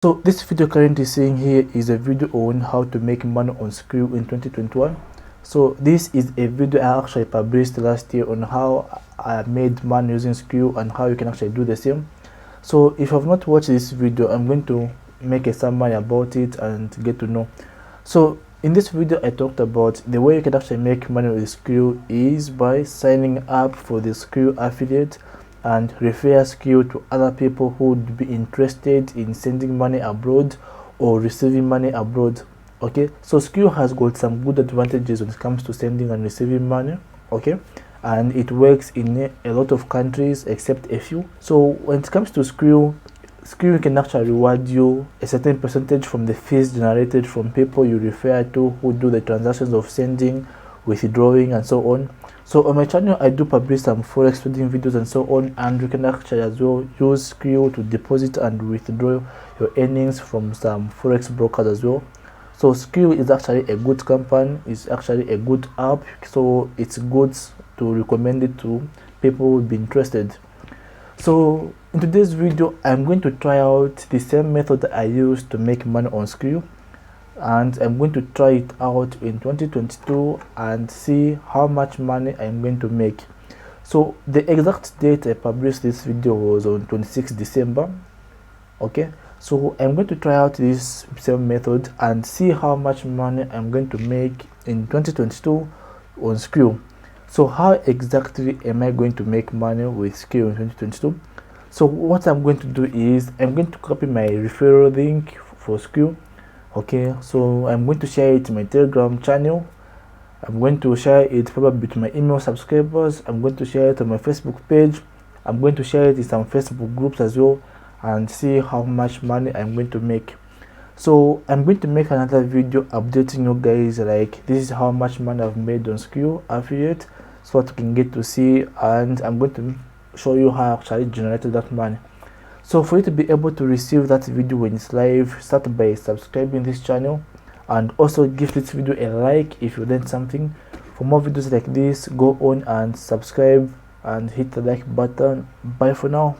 So this video currently seeing here is a video on how to make money on Skrill in 2021. So this is a video I actually published last year on how I made money using Skrill and how you can actually do the same. So if you have not watched this video, I'm going to make a summary about it and get to know. So in this video I talked about the way you can actually make money with Skrill is by signing up for the Skrill affiliate and refer Skrill to other people who would be interested in sending money abroad or receiving money abroad. Okay, so Skrill has got some good advantages when it comes to sending and receiving money. Okay, and it works in a lot of countries except a few. So when it comes to Skrill can actually reward you a certain percentage from the fees generated from people you refer to who do the transactions of sending, withdrawing, and so on. So on my channel I do publish some forex trading videos and so on, and you can actually as well use Skrill to deposit and withdraw your earnings from some forex brokers as well. So Skrill is actually a good company, it's actually a good app, so it's good to recommend it to people who would be interested. So in today's video I'm going to try out the same method that I used to make money on Skrill, and I'm going to try it out in 2022 and see how much money I'm going to make. So the exact date I published this video was on 26 December. Okay, so I'm going to try out this same method and see how much money I'm going to make in 2022 on Skrill. So how exactly am I going to make money with Skrill in 2022? So what I'm going to do is I'm going to copy my referral link for Skrill. Okay, so I'm going to share it in my Telegram channel. I'm going to share it probably to my email subscribers. I'm going to share it on my Facebook page. I'm going to share it in some Facebook groups as well and see how much money I'm going to make. So I'm going to make another video updating you guys like this is how much money I've made on Skrill affiliate, so that you can get to see, and I'm going to show you how I actually generated that money. So for you to be able to receive that video when it's live, start by subscribing this channel and also give this video a like if you learned something. For more videos like this, go on and subscribe and hit the like button. Bye for now.